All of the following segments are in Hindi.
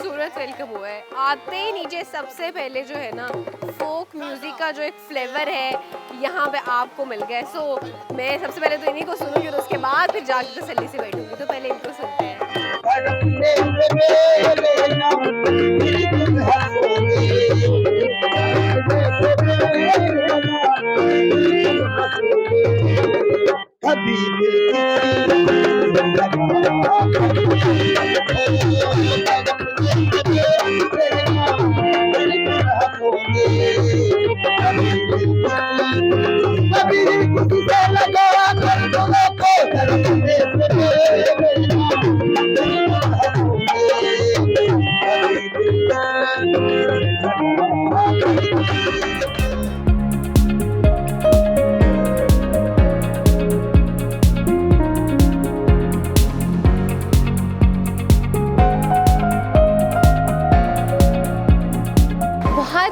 खूबसूरत वेलकम हुआ है। आते ही नीचे सबसे पहले जो है ना फोक म्यूजिक का जो एक फ्लेवर है यहाँ पे आपको मिल गया है। सो मैं सबसे पहले तो इन्हीं को सुनूंगी और उसके बाद फिर जाके तसल्ली से बैठूंगी। तो पहले इनको सुनते हैं।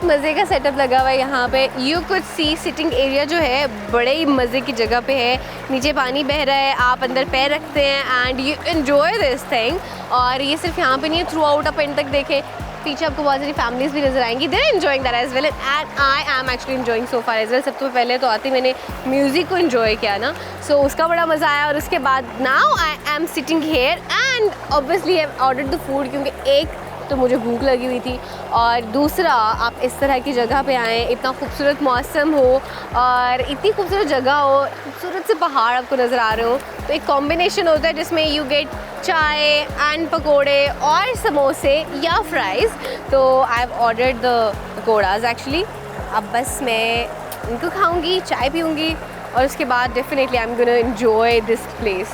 मज़े का सेटअप लगा हुआ है यहाँ पे। You could see sitting area जो है बड़े ही मज़े की जगह पे है। नीचे पानी बह रहा है, आप अंदर पैर रखते हैं and you enjoy this thing. और ये सिर्फ यहाँ पे नहीं है, थ्रू आउट आप एंड तक देखें, पीछे आपको बहुत सारी फैमिलीज भी नजर आएंगी। They are enjoying that as well and I am actually enjoying so far as well. सबसे पहले तो आते मैंने म्यूज़िक को एंजॉय किया ना, सो उसका बड़ा मज़ा आया। और उसके बाद now I am sitting here and obviously I have ordered the food, क्योंकि एक तो मुझे भूख लगी हुई थी और दूसरा आप इस तरह की जगह पे आएँ, इतना खूबसूरत मौसम हो और इतनी खूबसूरत जगह हो, खूबसूरत से पहाड़ आपको नज़र आ रहे हो, तो एक कॉम्बिनेशन होता है जिसमें यू गेट चाय एंड पकोड़े और समोसे या फ्राइज़। तो I have ordered the pakoras actually. अब बस मैं इनको खाऊंगी, चाय पीऊँगी और उसके बाद definitely I am gonna enjoy this place.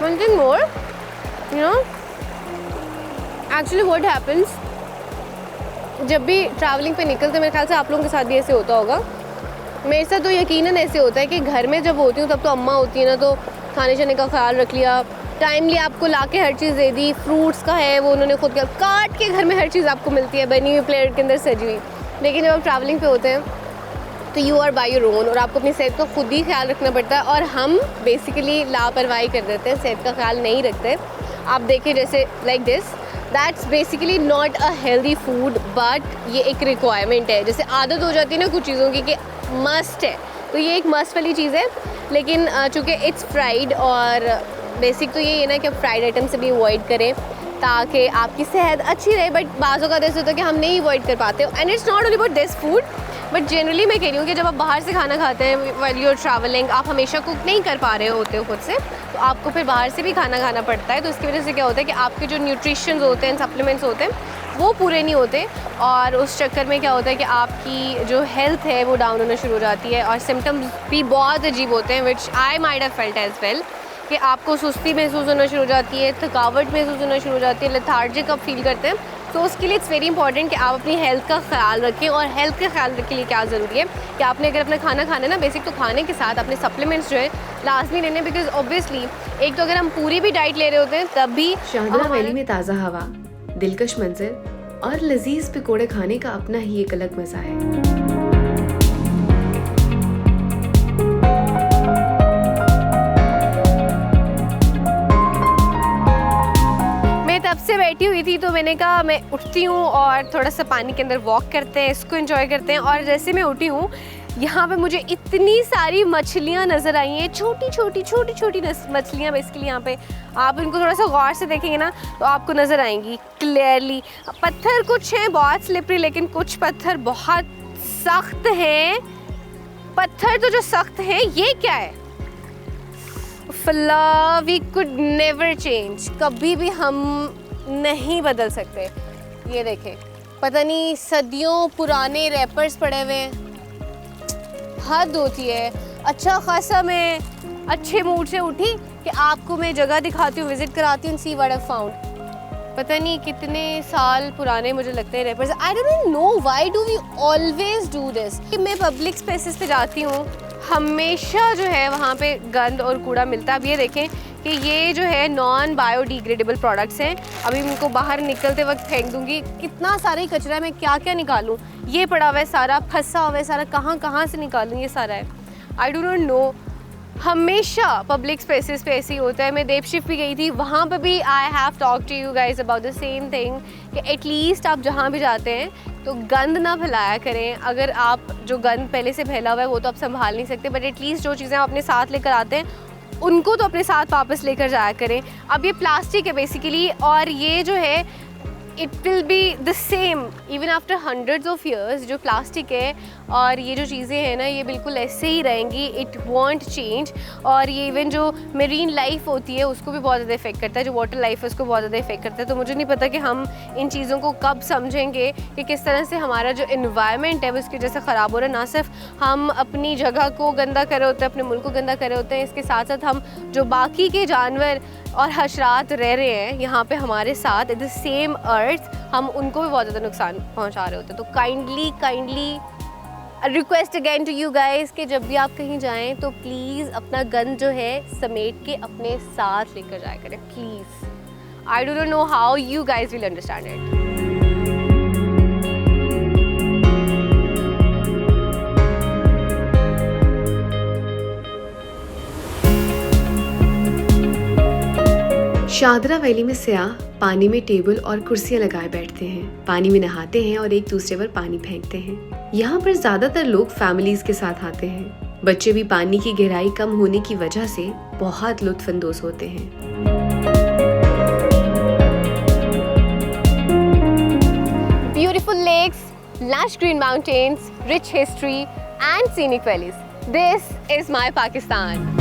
One thing more, you know, actually what happens, जब भी ट्रैवलिंग पे निकलते, मेरे ख्याल से आप लोगों के साथ भी ऐसे होता होगा, मेरे साथ तो यकीनन ऐसे होता है कि घर में जब होती हूँ तब तो अम्मा होती है ना, तो खाने शाने का ख्याल रख लिया, टाइमली आपको लाके हर चीज़ दे दी, फ्रूट्स का है वो उन्होंने खुद काट के घर में हर चीज़ आपको मिलती है बनी हुई प्लेट के अंदर सजी हुई। लेकिन जब आप ट्रैवलिंग पे होते हैं तो you are by your own और आपको अपनी सेहत का खुद ही ख्याल रखना पड़ता है। और हम बेसिकली लापरवाही कर देते हैं, सेहत का ख्याल नहीं रखते। आप देखिए जैसे like this, that's basically not a healthy food, but ये एक रिक्वायरमेंट है। जैसे आदत हो जाती है ना कुछ चीज़ों की कि मस्ट है, तो ये एक मस्ट वाली चीज़ है। लेकिन चूँकि इट्स फ्राइड और बेसिक तो यही है ना कि आप फ्राइड आइटम से भी अवॉइड करें ताकि आपकी सेहत अच्छी रहे। बट बाज़ों का ऐसा होता है कि हम नहीं अवॉइड कर पाते। And it's not only about this food, but generally मैं कह रही हूँ कि जब आप बाहर से खाना खाते हैं व्हाइल यू आर ट्रैवलिंग, आप हमेशा कुक नहीं कर पा रहे होते हो खुद से, तो आपको फिर बाहर से भी खाना खाना पड़ता है। तो इसकी वजह से क्या होता है कि आपके जो न्यूट्रिशंस होते हैं, सप्लीमेंट्स होते हैं, वो पूरे नहीं होते और उस चक्कर में क्या होता है कि आपकी जो हेल्थ है वो डाउन होना शुरू हो जाती है और सिम्टम्स भी बहुत अजीब होते हैं, which I might have felt as well, कि आपको सुस्ती महसूस होना शुरू हो जाती है, थकावट महसूस होना शुरू हो जाती है, लेथार्जिक आप फील करते हैं। तो उसके लिए इट्स वेरी इंपॉर्टेंट कि आप अपनी हेल्थ का ख्याल रखें। और हेल्थ के ख्याल के लिए क्या ज़रूरी है कि आपने अगर अपना खाना खाना है ना, बेसिक तो खाने के साथ अपने सप्लीमेंट्स जो है लाजमी लेने, बिकॉज ऑब्वियसली एक तो अगर हम पूरी भी डाइट ले रहे होते हैं तब भी शाहदरा वैली में ताज़ा हवा, दिलकश मंजर और लजीज पकोड़े खाने का अपना ही एक अलग मज़ा है। तब से बैठी हुई थी तो मैंने कहा मैं उठती हूँ और थोड़ा सा पानी के अंदर वॉक करते हैं, इसको एंजॉय करते हैं। और जैसे मैं उठी हूँ यहाँ पे मुझे इतनी सारी मछलियाँ नज़र आई हैं, छोटी छोटी मछलियाँ। बेसिकली यहाँ पे आप इनको थोड़ा सा गौर से देखेंगे ना तो आपको नज़र आएंगी क्लियरली। पत्थर कुछ हैं बहुत स्लिपरी, लेकिन कुछ पत्थर बहुत सख्त हैं। पत्थर तो जो सख्त हैं, ये क्या है? फला वी कुड नेवर चेंज, कभी भी हम नहीं बदल सकते। ये देखें, पता नहीं सदियों पुराने रैपर्स पड़े हुए हैं, हद होती है। अच्छा खासा मैं अच्छे मूड से उठी कि आपको मैं जगह दिखाती हूँ, विजिट कराती हूँ, सी व्हाट आई फाउंड। पता नहीं कितने साल पुराने मुझे लगते हैं wrappers. I don't know why do we always do this. मैं पब्लिक स्पेसेस पे जाती हूँ, हमेशा जो है वहाँ पे गंद और कूड़ा मिलता है। अब ये देखें कि ये जो है नॉन बायोडिग्रेडेबल प्रोडक्ट्स हैं। अभी मैं इनको बाहर निकलते वक्त फेंक दूँगी। कितना सारा ही कचरा है, मैं क्या क्या निकालूँ? ये पड़ा हुआ है सारा, फंसा हुआ है सारा, कहाँ से निकालूँ? ये सारा है, आई डू नॉट नो। हमेशा पब्लिक स्पेसेस पे ऐसे ही होता है। मैं देवशिफ भी गई थी, वहाँ पे भी I have talk to you guys about the same thing कि एटलीस्ट आप जहाँ भी जाते हैं तो गंद ना फैलाया करें। अगर आप जो गंद पहले से फैला हुआ है वो तो आप संभाल नहीं सकते, बट एटलीस्ट जो चीज़ें आप अपने साथ लेकर आते हैं उनको तो अपने साथ वापस लेकर जाया करें। अब ये प्लास्टिक है बेसिकली, और ये जो है it will be the same even after hundreds of years. जो प्लास्टिक है और ये जो चीज़ें हैं ना, ये बिल्कुल ऐसे ही रहेंगी, इट वॉन्ट चेंज। और ये इवन जो मेरीन लाइफ होती है उसको भी बहुत ज़्यादा इफेक्ट करता है, जो वाटर लाइफ है उसको बहुत ज़्यादा इफेक्ट करता है। तो मुझे नहीं पता कि हम इन चीज़ों को कब समझेंगे कि किस तरह से हमारा जो इन्वायरमेंट है वो इसकी वजह से ख़राब हो रहा है। ना सिर्फ हम अपनी जगह को गंदा कर रहे होते हैं, अपने मुल्क को गंदा कर रहे होते हैं, इसके साथ साथ हम जो बाकी के जानवर और हशरात रह रहे हैं यहाँ पे हमारे साथ द सेम अर्थ, हम उनको भी बहुत ज़्यादा नुकसान पहुँचा रहे होते हैं। तो kindly request again to you guys कि जब भी आप कहीं जाएं तो प्लीज़ अपना गन जो है समेट के अपने साथ लेकर जाया करें please. I don't know how you guys will understand it. Shahdara valley में सयाह पानी में टेबल और कुर्सियां लगाए बैठते हैं, पानी में नहाते हैं और एक दूसरे पर पानी फेंकते हैं। यहाँ पर ज्यादातर लोग फैमिलीज के साथ आते हैं। बच्चे भी पानी की गहराई कम होने की वजह से बहुत लुत्फानंदोज होते हैं। Beautiful lakes, lush green mountains, rich history and scenic valleys. This is my Pakistan.